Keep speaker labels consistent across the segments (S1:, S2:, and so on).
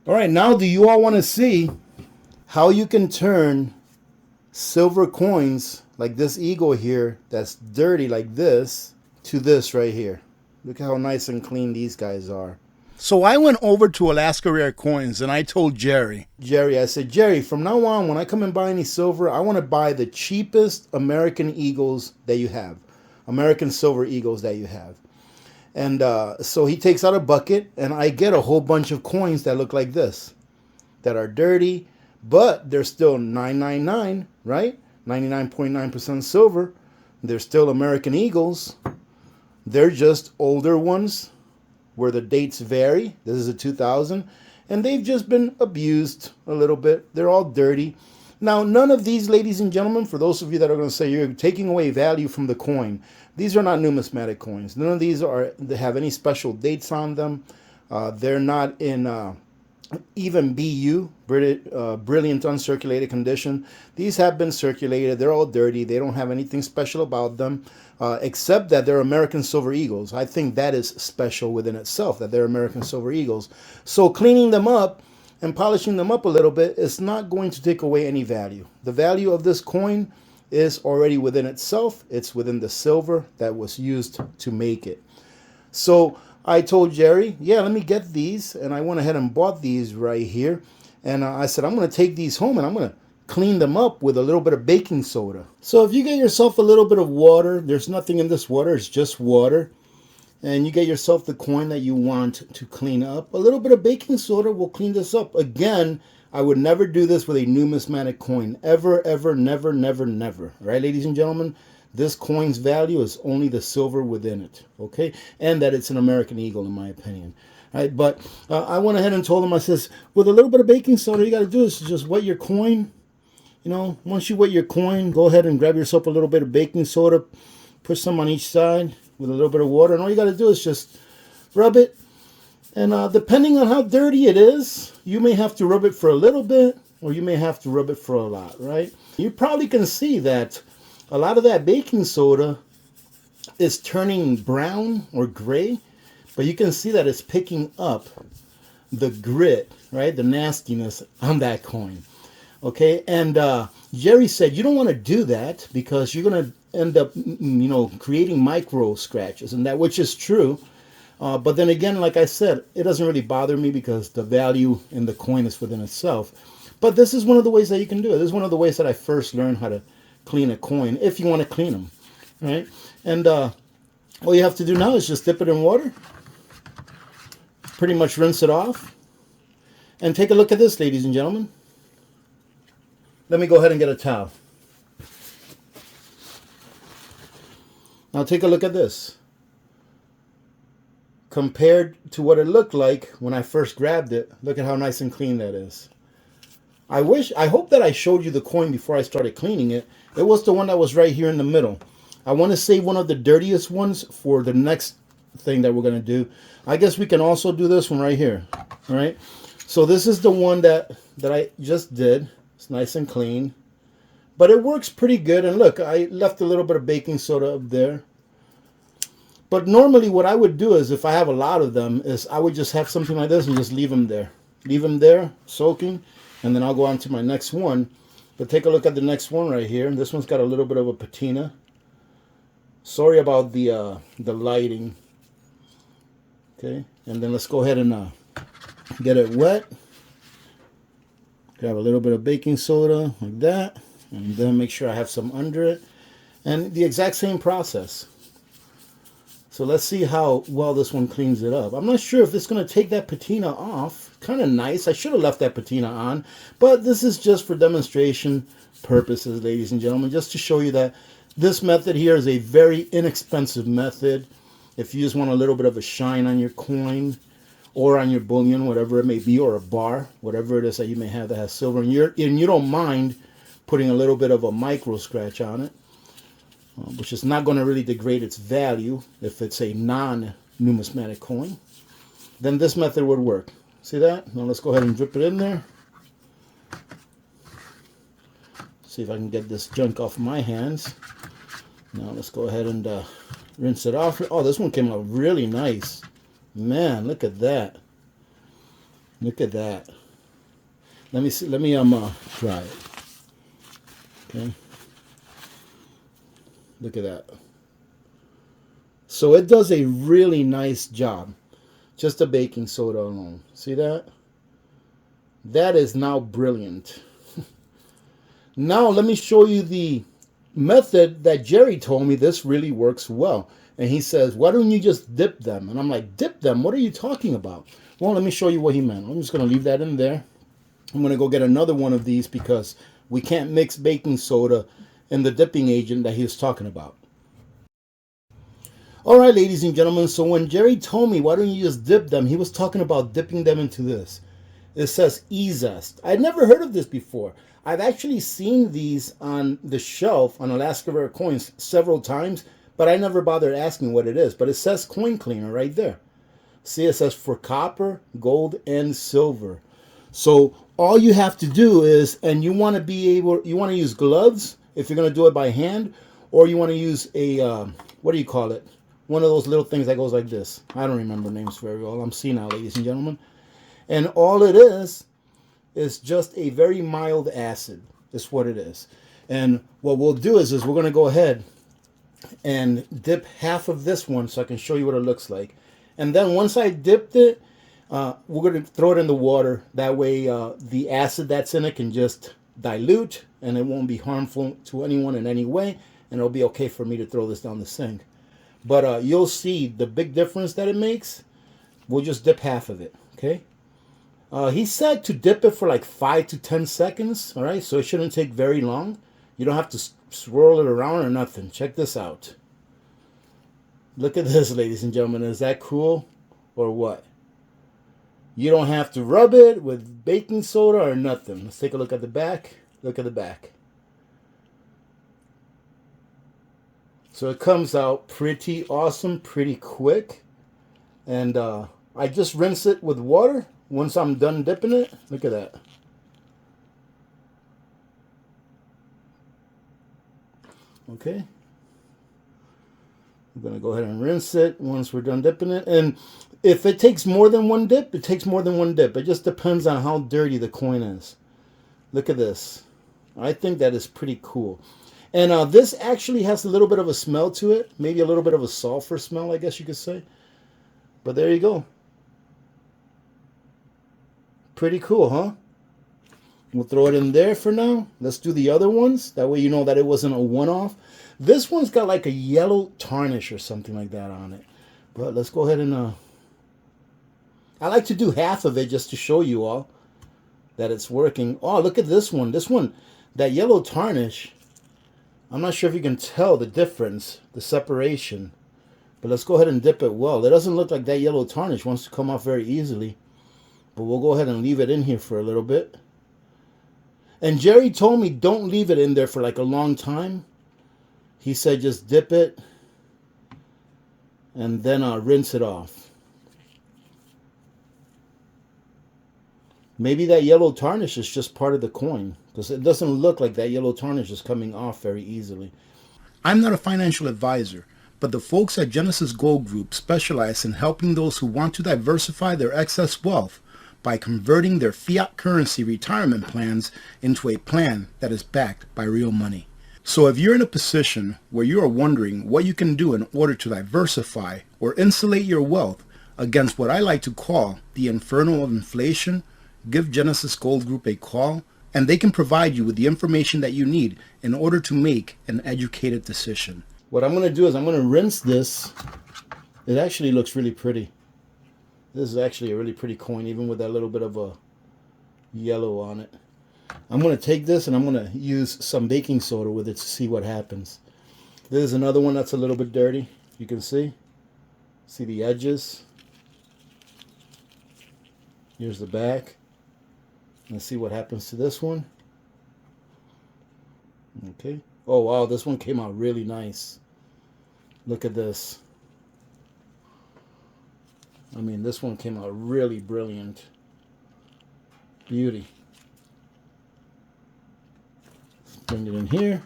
S1: All right, now do you all want to see how you can turn silver coins like this eagle here that's dirty like this to this right here? Look at how nice and clean these guys are.
S2: So I went over to Alaska Rare Coins and I told Jerry,
S1: Jerry, I said, Jerry, from now on, when I come and buy any silver, I want to buy the cheapest American eagles that you have, American silver eagles that you have. And so he takes out a bucket, and I get a whole bunch of coins that look like this, that are dirty, but they're still 999, right? 99.9% silver. They're still American eagles. They're just older ones where the dates vary. This is a 2000, and they've just been abused a little bit. They're all dirty. Now, none of these, ladies and gentlemen, for those of you that are going to say you're taking away value from the coin, these are not numismatic coins. None of these they have any special dates on them. They're not in even BU, brilliant uncirculated condition. These have been circulated. They're all dirty. They don't have anything special about them, except that they're American Silver Eagles. I think that is special within itself, that they're American Silver Eagles. So cleaning them up and polishing them up a little bit is not going to take away any value. The value of this coin is already within itself. It's within the silver that was used to make it. So I told Jerry, yeah, let me get these. And I went ahead and bought these right here. And I said, I'm going to take these home and I'm going to clean them up with a little bit of baking soda. So if you get yourself a little bit of water, there's nothing in this water, it's just water. And you get yourself the coin that you want to clean up. A little bit of baking soda will clean this up. Again, I would never do this with a numismatic coin. Ever, ever, never, never, never. All right, ladies and gentlemen? This coin's value is only the silver within it, okay? And that it's an American Eagle, in my opinion. All right, but I went ahead and told him, I says, with a little bit of baking soda, you got to do is just wet your coin. You know, once you wet your coin, go ahead and grab yourself a little bit of baking soda, put some on each side with a little bit of water, and all you got to do is just rub it. And depending on how dirty it is, you may have to rub it for a little bit, or you may have to rub it for a lot, right? You probably can see that a lot of that baking soda is turning brown or gray, but you can see that it's picking up the grit, right? The nastiness on that coin. Okay, and Jerry said you don't want to do that because you're going to end up, creating micro scratches, and that, which is true. But then again, like I said, it doesn't really bother me because the value in the coin is within itself. But this is one of the ways that you can do it. This is one of the ways that I first learned how to clean a coin, if you want to clean them, right? And all you have to do now is just dip it in water, pretty much rinse it off, and take a look at this, ladies and gentlemen. Let me go ahead and get a towel. Now take a look at this. Compared to what it looked like when I first grabbed it, look at how nice and clean that is. I hope that I showed you the coin before I started cleaning it. It was the one that was right here in the middle. I want to save one of the dirtiest ones for the next thing that we're going to do. I guess we can also do this one right here. All right. So this is the one that I just did. It's nice and clean. But it works pretty good. And look, I left a little bit of baking soda up there. But normally what I would do is, if I have a lot of them, is I would just have something like this and just leave them there. Leave them there, soaking, and then I'll go on to my next one. But take a look at the next one right here. This one's got a little bit of a patina. Sorry about the lighting. Okay, and then let's go ahead and get it wet. Grab a little bit of baking soda like that, and then make sure I have some under it. And the exact same process. So let's see how well this one cleans it up. I'm not sure if it's going to take that patina off. Kind of nice. I should have left that patina on. But this is just for demonstration purposes, ladies and gentlemen. Just to show you that this method here is a very inexpensive method. If you just want a little bit of a shine on your coin or on your bullion, whatever it may be, or a bar, whatever it is that you may have that has silver, and you don't mind putting a little bit of a micro scratch on it, which is not going to really degrade its value if it's a non-numismatic coin, then this method would work. See that? Now let's go ahead and drip it in there. See if I can get this junk off my hands. Now let's go ahead and rinse it off. Oh, this one came out really nice. Man, look at that. Look at that. Let me see. Let me try it. Okay. Look at that. So it does a really nice job. Just the baking soda alone. See that? That is now brilliant. Now let me show you the method that Jerry told me this really works well. And he says, why don't you just dip them? And I'm like, dip them? What are you talking about? Well, let me show you what he meant. I'm just going to leave that in there. I'm going to go get another one of these because we can't mix baking soda and the dipping agent that he was talking about. All right, ladies and gentlemen. So when Jerry told me, why don't you just dip them? He was talking about dipping them into this. It says E-Zest. I'd never heard of this before. I've actually seen these on the shelf on Alaska Rare Coins several times, but I never bothered asking what it is. But it says coin cleaner right there. See, it says for copper, gold, and silver. So all you have to do is, and you want to use gloves if you're going to do it by hand, or you want to use a, what do you call it? One of those little things that goes like this. I don't remember names very well. I'm senile, ladies and gentlemen. And all it is just a very mild acid. That's what it is. And what we'll do is we're going to go ahead and dip half of this one so I can show you what it looks like. And then once I dipped it, we're going to throw it in the water. That way the acid that's in it can just dilute and it won't be harmful to anyone in any way. And it'll be okay for me to throw this down the sink. But you'll see the big difference that it makes. We'll just dip half of it, okay? He said to dip it for like 5 to 10 seconds, all right? So it shouldn't take very long. You don't have to swirl it around or nothing. Check this out. Look at this, ladies and gentlemen. Is that cool or what? You don't have to rub it with baking soda or nothing. Let's take a look at the back. Look at the back. So it comes out pretty awesome, pretty quick. And I just rinse it with water. Once I'm done dipping it, look at that. Okay. I'm going to go ahead and rinse it once we're done dipping it. And if it takes more than one dip, it takes more than one dip. It just depends on how dirty the coin is. Look at this. I think that is pretty cool. And this actually has a little bit of a smell to it. Maybe a little bit of a sulfur smell, I guess you could say. But there you go. Pretty cool, huh? We'll throw it in there for now. Let's do the other ones. That way you know that it wasn't a one-off. This one's got like a yellow tarnish or something like that on it. But let's go ahead and... I like to do half of it just to show you all that it's working. Oh, look at this one. This one, that yellow tarnish. I'm not sure if you can tell the difference, the separation. But let's go ahead and dip it well. It doesn't look like that yellow tarnish wants to come off very easily. But we'll go ahead and leave it in here for a little bit. And Jerry told me don't leave it in there for like a long time. He said just dip it and then rinse it off. Maybe that yellow tarnish is just part of the coin because it doesn't look like that yellow tarnish is coming off very easily.
S2: I'm not a financial advisor, but the folks at Genesis Gold Group specialize in helping those who want to diversify their excess wealth by converting their fiat currency retirement plans into a plan that is backed by real money. So if you're in a position where you are wondering what you can do in order to diversify or insulate your wealth against what I like to call the inferno of inflation, give Genesis Gold Group a call and they can provide you with the information that you need in order to make an educated decision.
S1: What I'm going to do is I'm going to rinse this. It actually looks really pretty. This is actually a really pretty coin, even with that little bit of a yellow on it. I'm going to take this and I'm going to use some baking soda with it to see what happens. This is another one that's a little bit dirty. You can see. See the edges. Here's the back. Let's see what happens to this one. Okay. Oh, wow. This one came out really nice. Look at this. I mean, this one came out really brilliant. Beauty. Let's bring it in here.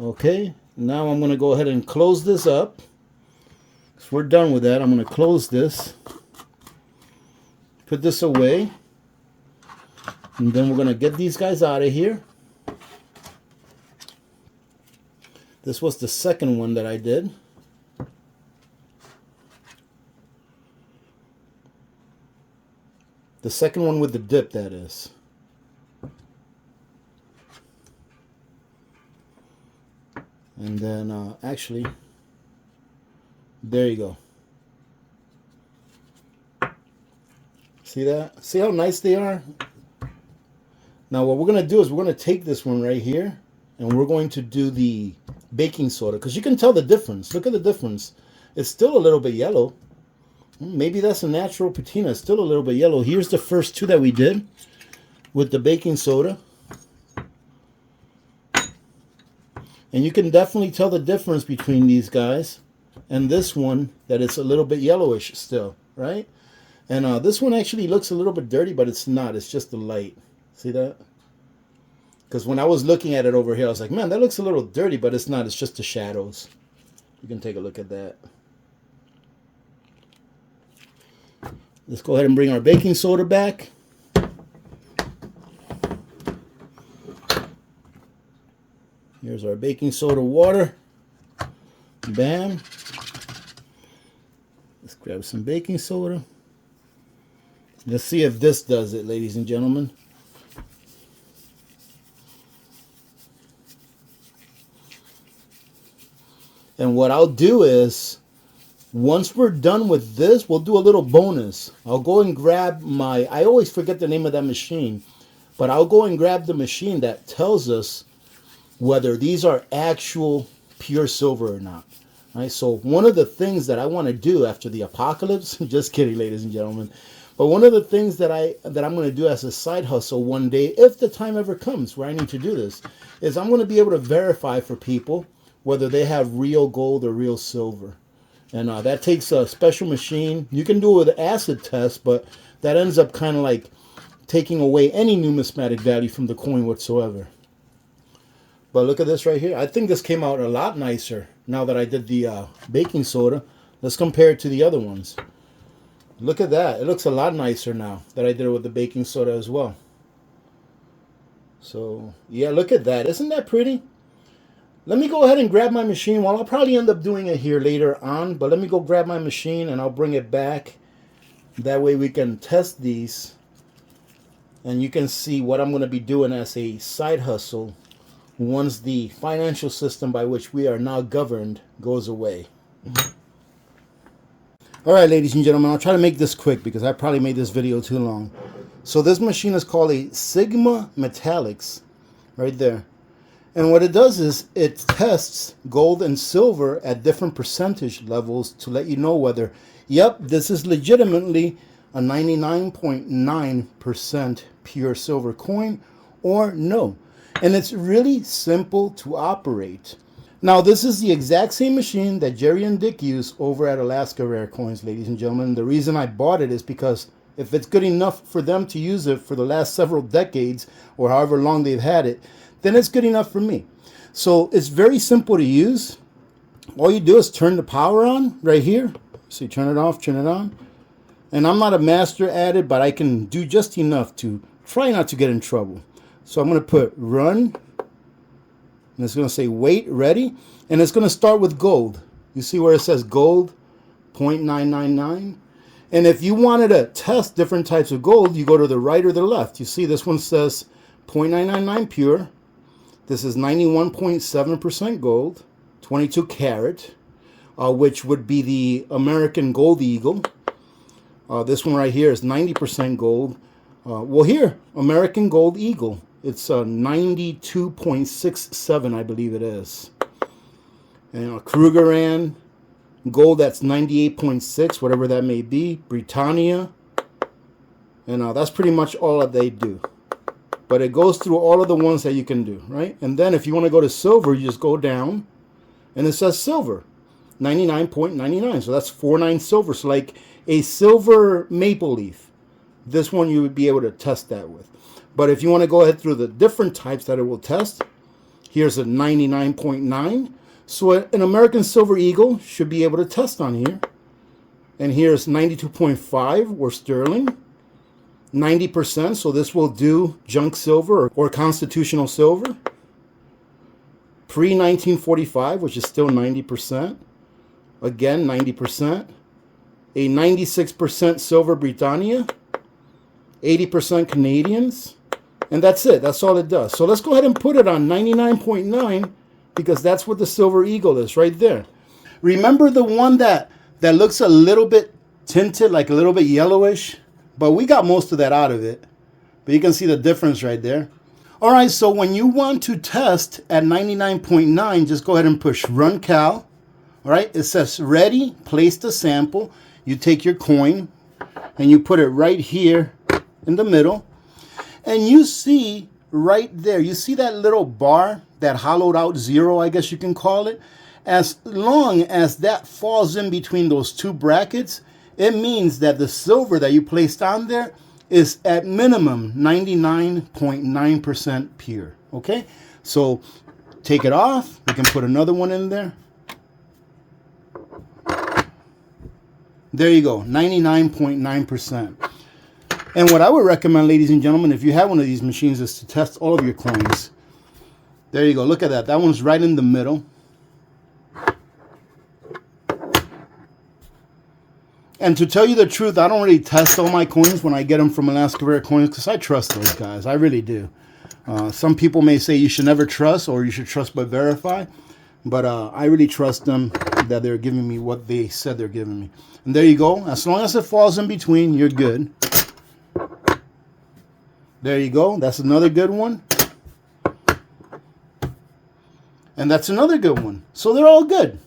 S1: Okay, now I'm going to go ahead and close this up. So we're done with that. I'm going to close this. put this away. And then we're going to get these guys out of here. This was the second one that I did. The second one with the dip, that is. And then, actually, there you go. See that? See how nice they are? Now what we're going to do is we're going to take this one right here and we're going to do the baking soda, because you can tell the difference. Look at the difference. It's still a little bit yellow. Maybe that's a natural patina. It's still a little bit yellow. Here's the first two that we did with the baking soda. And you can definitely tell the difference between these guys and this one, that it's a little bit yellowish still, right? And this one actually looks a little bit dirty, but it's not. It's just the light. See that? Because when I was looking at it over here, I was like, man, that looks a little dirty, but it's not. It's just the shadows. You can take a look at that. Let's go ahead and bring our baking soda back. Here's our baking soda water. Bam. Let's grab some baking soda. Let's see if this does it, ladies and gentlemen. And what I'll do is, once we're done with this, we'll do a little bonus. I'll go and grab my, I always forget the name of that machine, but I'll go and grab the machine that tells us whether these are actual pure silver or not. Right? So one of the things that I want to do after the apocalypse, just kidding, ladies and gentlemen, but one of the things that I'm going to do as a side hustle one day, if the time ever comes where I need to do this, is I'm going to be able to verify for people whether they have real gold or real silver. And that takes a special machine. You can do it with an acid test, but that ends up kind of like taking away any numismatic value from the coin whatsoever. But look at this right here. I think this came out a lot nicer now that I did the baking soda. Let's compare it to the other ones. Look at that. It looks a lot nicer now that I did it with the baking soda as well. So, yeah, look at that. Isn't that pretty? Let me go ahead and grab my machine. Well, I'll probably end up doing it here later on, but let me go grab my machine and I'll bring it back. That way we can test these and you can see what I'm going to be doing as a side hustle once the financial system by which we are now governed goes away. All right, ladies and gentlemen, I'll try to make this quick because I probably made this video too long. So this machine is called a Sigma Metallics, right there. And what it does is it tests gold and silver at different percentage levels to let you know whether, yep, this is legitimately a 99.9% pure silver coin or no. And it's really simple to operate. Now, this is the exact same machine that Jerry and Dick use over at Alaska Rare Coins, ladies and gentlemen. The reason I bought it is because if it's good enough for them to use it for the last several decades or however long they've had it, then it's good enough for me. So it's very simple to use. All you do is turn the power on right here. So turn it off, turn it on. And I'm not a master at it, but I can do just enough to try not to get in trouble. So I'm going to put run. And it's going to say wait, ready. And it's going to start with gold. You see where it says gold, 0.999. And if you wanted to test different types of gold, you go to the right or the left. You see this one says 0.999 pure. This is 91.7% gold, 22 karat, which would be the American Gold Eagle. This one right here is 90% gold. Well, here, American Gold Eagle. It's 92.67, I believe it is. And Krugerrand gold, that's 98.6, whatever that may be. Britannia. And that's pretty much all that they do. But it goes through all of the ones that you can do, right? And then if you want to go to silver, you just go down. And it says silver, 99.99. So that's 49 silver. So like a silver maple leaf. This one you would be able to test that with. But if you want to go ahead through the different types that it will test, here's a 99.9. So an American Silver Eagle should be able to test on here. And here's 92.5 or sterling. 90%, so this will do junk silver or constitutional silver. Pre-1945, which is still 90%. Again, 90%. A 96% silver Britannia. 80% Canadians. And that's it. That's all it does. So let's go ahead and put it on 99.9 because that's what the Silver Eagle is right there. Remember the one that looks a little bit tinted, like a little bit yellowish? But we got most of that out of it. But you can see the difference right there. All right, so when you want to test at 99.9, just go ahead and push Run Cal. All right, it says ready, place the sample. You take your coin and you put it right here in the middle. And you see right there, you see that little bar, that hollowed out zero, I guess you can call it. As long as that falls in between those two brackets, it means that the silver that you placed on there is at minimum 99.9% pure. Okay, so take it off. We can put another one in there. There you go, 99.9%. And what I would recommend, ladies and gentlemen, if you have one of these machines, is to test all of your coins. There you go. Look at that. That one's right in the middle. And to tell you the truth, I don't really test all my coins when I get them from Alaska Rare Coins because I trust those guys. I really do. Some people may say you should never trust or you should trust but verify. But I really trust them that they're giving me what they said they're giving me. And there you go. As long as it falls in between, you're good. There you go. That's another good one. And that's another good one. So they're all good.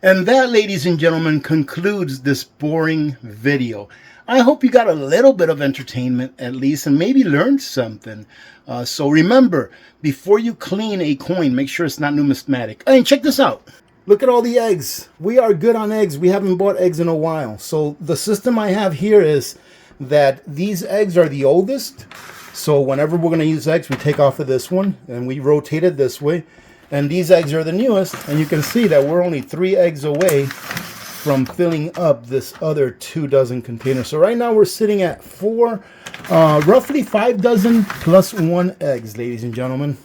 S1: And that, ladies and gentlemen, concludes this boring video. I hope you got a little bit of entertainment at least and maybe learned something. So remember, before you clean a coin, make sure it's not numismatic. And check this out. Look at all the eggs. We are good on eggs. We haven't bought eggs in a while. So the system I have here is that these eggs are the oldest. So whenever we're going to use eggs, we take off of this one and we rotate it this way. And these eggs are the newest. And you can see that we're only 3 eggs away from filling up this other 2 dozen containers. So right now we're sitting at roughly 5 dozen plus 1 eggs, ladies and gentlemen.